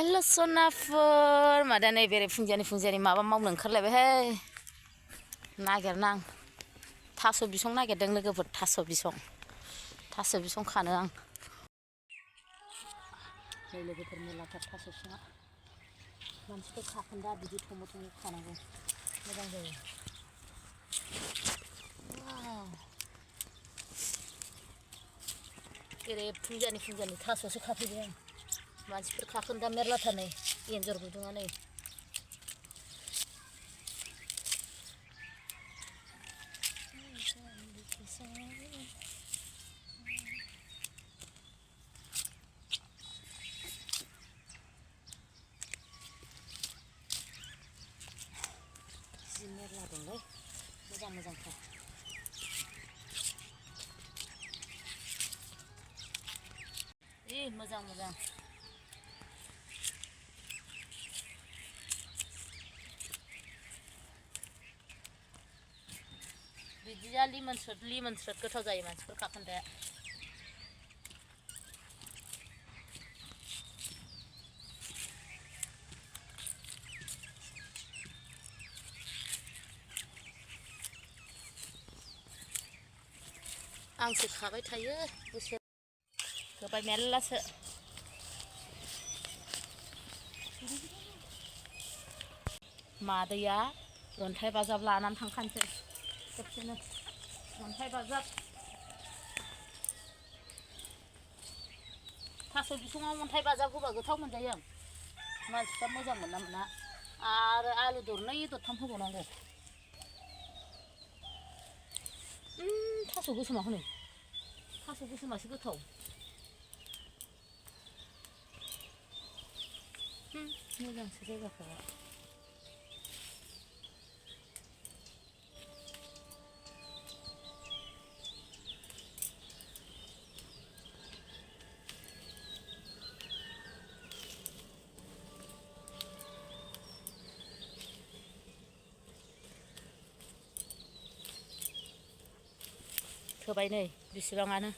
हेल' सनाफोर मादा नै बेरे फुंजानि माबा मावनो ओंखारलायबायहाय नागिरनां थास' बिसं नागिरदों लोगोफोर थास' बिसं खानो आं नै लोगोफोर मेरलाथार थास' बिसङा मानसिफोर खाखोन्दा बिदि थम' खानांगौ मोजां जायो बेरे फुंजानि थास'सो खाफैबाय आं मानसिफोर खाखोन्दा मेरलाथार नै एन्जर गुदुङा नै जि मेरला दंलै मोजांथार मोजां बिदिया लिमोन स्रोद गोथाव जायो मानसिफोर खाखोन्दाया आंसो खाबाय थायो बोसोर होबाय मेरलासो मादैया अन्थाइ बाजाब लानानै थांखानोसै खेबसेनो अन्थाइ बाजाब थास' बिसङाव अन्थाइ बाजाब होबा गोथाव मोनजायो मानसिफ्रा मोजां मोना आरो आलु दरनै दरथाम होबावनांगौ थास' गोसोमा हनै थास' गोसोमासो गोथाव मोजांसो जायगाफोरा होबाय नै बेसेबाङानो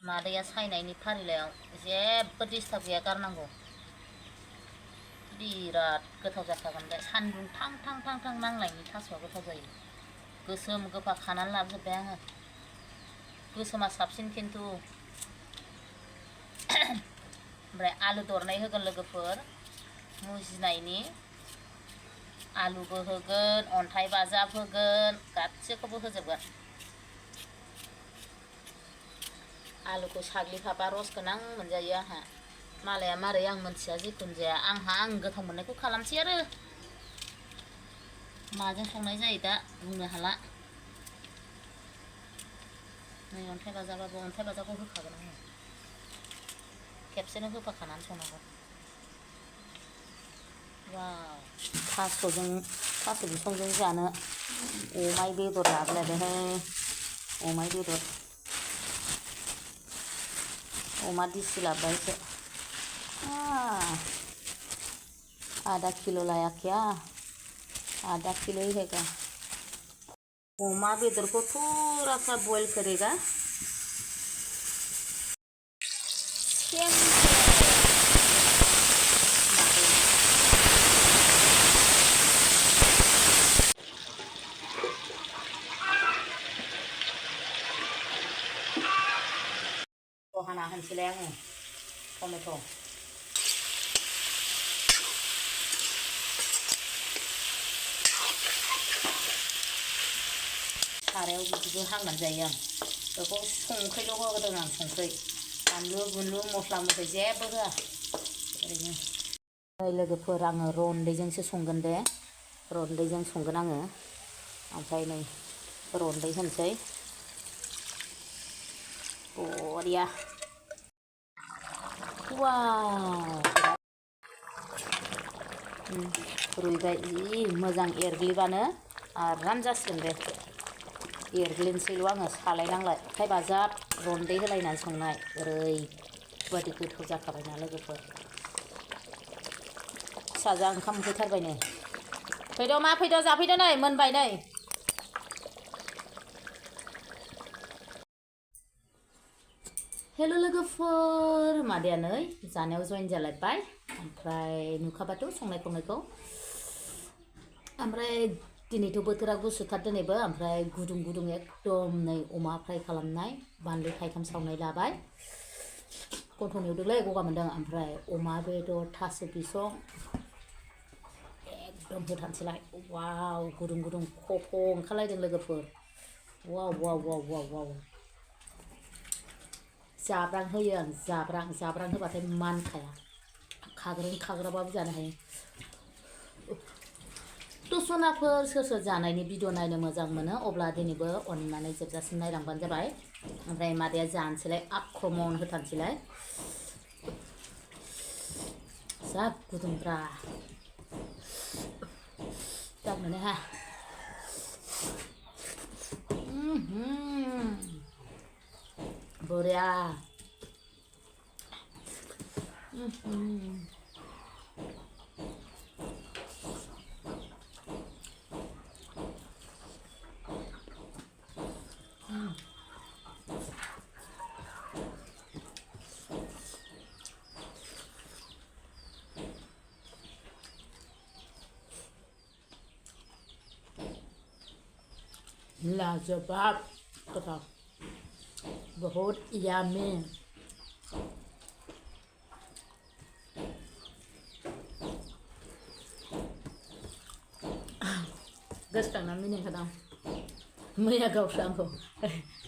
मादैया सायनायनि फारिलाइयाव जेबो डिस्टार्ब गैया गारनांगौ बिराद गोथाव जाखागोन बे सान्दुं थां नांनायनि थास'आ गोथाव जायो गोसोम गोफा खानानै लाबोजोब्बाय आङो गोसोमा साबसिन खिन्थु ओमफ्राय आलु दरनै होगोन लोगोफोर मुजिनायनि आलुबो होगोन अन्थाइ बाजाब होगोन गासैखौबो होजोबगोन आलुखौ साग्लिफाबा रस गोनां मोनजायो आंहा मालाया मारै आं मोनथिया जिखुनु जाया आं गोथाव मोननायखौ खालामसै आरो माजों संनाय जायो दा बुंनो हाला नै अन्थाइ बाजाबाबो अन्थाइ बाजाबखौ होखागोन आङो खेबसेनो होफाखानानै संनांगौ वाव थास' बिसंजों जानो अमाय बेदर लाबोलायबायहाय अमा दिसि लाबोबायसो आधा किलो लाया क्या आधा किलो ही हैगा अमा बेदर को थोड़ा सा बॉईल करेगा हाना होनसैलाय आङो टमेट' सारायाव बिदिबो हांनानै जायो आं बेखौ संख्रिल' होदों आं संख्रि बानलु मस्ला मस्लि जेबो होआ ओरैनो लोगोफोर आङो रन्दैजोंसो संगोन दे रन्दैजों संगोन आङो ओमफ्राय नै रन्दै होनसै बरिया रुइबाय जि मोजां एरग्लिबानो आराम जासिगोन बे एरग्लिनोसैल' आङो सालायनांला अन्थाइ बाजाब रन्दै होलायनानै संनाय ओरैबादि गोथाव जाखाबायना लोगोफोर फिसाजोआ ओंखाम उखैथारबाय नै फैद' जाफैदो नै मोनबाय नै Hello लोगोफोर मादैया नै जानायाव जइन जालायबाय ओमफ्राय नुखाबाथ' संनाय खावनायखौ ओमफ्राय दिनैथ' बोथोरा गुसुथार दिनैबो ओमफ्राय गुदुं गुदुं एकदम नै अमा फ्राय खालामनाय बानलु थाइथाम सावनाय लाबाय गन्थंआव दोलाय गगा मोनदों ओमफ्राय अमा बेदर थास' बिसं एकदम होथारनोसैलाय वाव गुदुं गुदुं खफ' ओंखारलायदों लोगोफोर वाव वाव वाव वाव वाव जाब्रां होयो आं जाब्रां होबाथाय मानखाया खाग्राबाबो जानो हायो दसनाफोर सोर सोर जानायनि भिडिअ नायनो मोजां मोनो अब्ला दिनैबो अननानै जोबजासिम नायलांबानो जाबाय ओमफ्राय मादैया जानोसैलाय आक्रमन होथारनोसैलाय जा गुदुंब्रा दा मोनो हा बरिया लाजवाब गोथाव बहुत यामी गोसोखांना मिनिखादां मैया गावसो आंखौ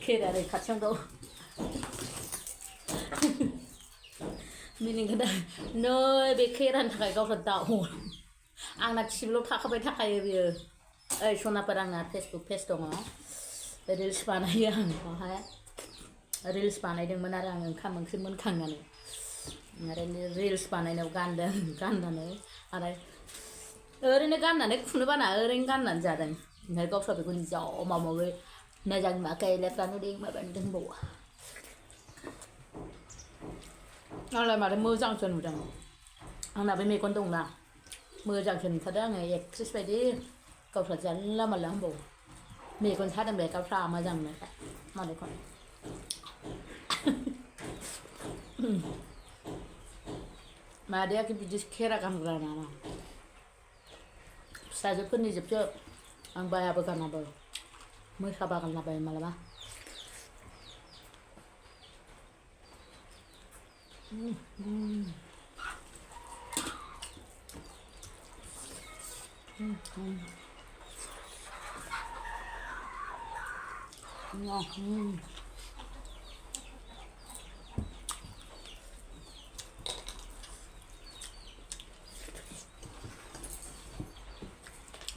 खेरारै खाथियाव गाव मिनिखादां नै बे खेरानि थाखाय गावसो दाउ आंना खिबुलाव थाखायो बियो ओइ सनाफोर आंना फेसबुक पेज दङ रिल्स बानायो आं बेवहाय रिल्स बानायदोंमोन आरो आं ओंखाम ओंख्रि मोनखांनानै आरो रिल्स बानायनायाव गाननानै आरो ओरैनो गाननानै खुनो बाना ओरैनो गाननानै जादों ओमफ्राय गावस्रा बेखौ जा माबा माबि मोजां नुवाखै लेथ्रा नुदों माबा नुदों होनबावो आंलाय माथो मोजांसो नुदों आंना बे मेगन दंना मोजांसो नुथारदों आङो एक्ट्रिस बायदि गावस्रा जानला मानला होनबावो मेगन सादों बे गावस्रा मोजां नुनायखाय मालायखौ मादैयाखि बिदि खेरा गानग्रा नामा फिसाजोफोरनि जोबसो आं बायाबो गानाबो मोसाबा गानलाबायो मालाबा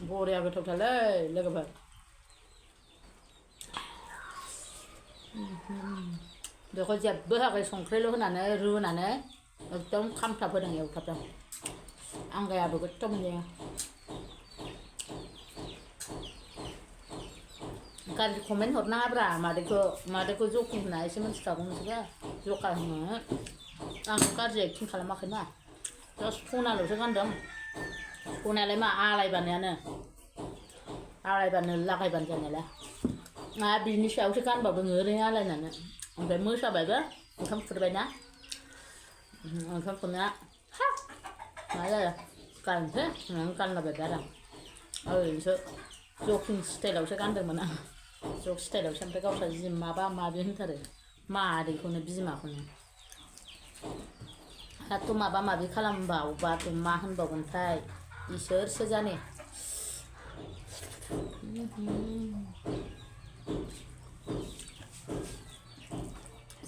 बरिया गोथावथारलै लोगोफोर बेखौ जेबो होआखै संख्रिल' होनानै रुनानै एकदम खामथाब होदों एवथाबदों आंगायाबो गोथाव मोनजायो गाज्रि कमेन्ट हरनाङाब्रा मादैखौ जखि होनना एसे मिन्थिखागौ नोंसोरो जखा होनो आं गाज्रि एक्टिं खालामाखैना जास्ट सनाल'सो गानदों सनायालाय मा आलायबानो लागायबानो जानायलाय आरो बिनि सायावसो गानबावदों ओरैनो आलायनानै ओमफ्राय मोसाबायबो ओंखाम खुरबायना ओंखाम खुरनाया मा जायो गाननोसै होननानै गानलाबायबाय आरो आं ओरैनोसो जकिं स्टाइलावसो गानदोंमोन आं जक स्टाइलावसो ओमफ्राय गावस्रा जि माबा माबि होनथारो मादैखौनो बिमाखौनो दाथ' माबा माबि खालामबावबाथ' मा होनबावगोनथाय इसोरसो जाने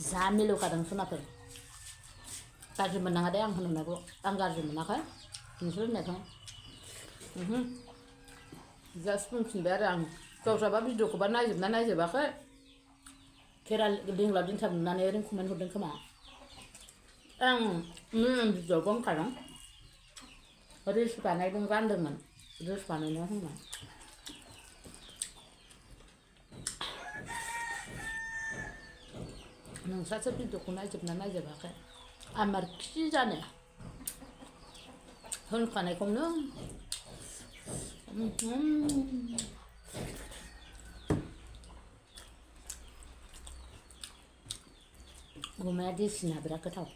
जा मिलौखादों सनाफोर गाज्रि मोननाङा दे आं होननायखौ आं गाज्रि मोनाखै नोंसोर होननायखौ जास्ट बुंफिनबाय आरो आं गावस्राबा भिडिअखौबा नायजोबना नायजोबाखै खेरा लिंलाब लिंथाब नुनानै ओरैनो कमेन्ट हरदों खोमा आं भिडिअआव बुंखादों रिल्स बानायदों गानदोंमोन रिल्स बानायनायाव होनना नोंस्रासो भिडिअखौ नायजोबना नायजोबाखै आमार खि जानो होनखानायखौनो अमाया देसिना बिराद गोथाव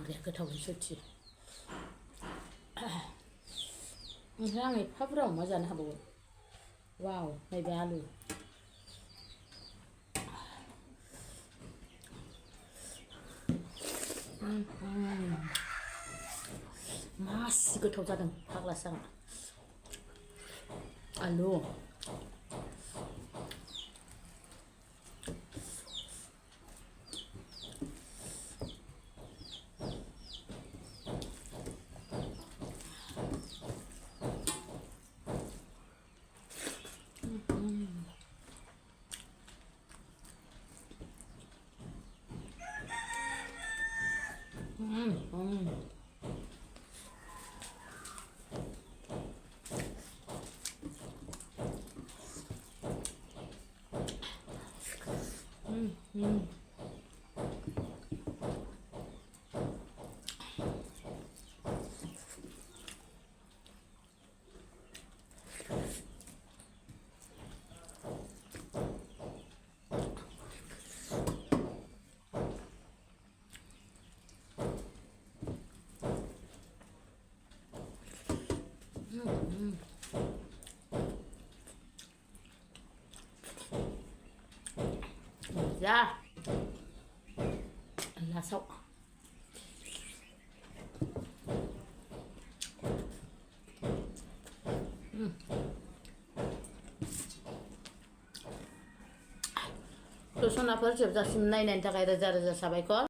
बरिया गोथाव सयथि ओमफ्राय आं एफा बुरजा अमा जानो हाबावो वाव नैबे आलु मासि गोथाव जादों फाग्लासो आं आलु 자, 라서 또 손아퍼 jwbjasim नायनायनि थाखाय रोजा रोजा साबायखर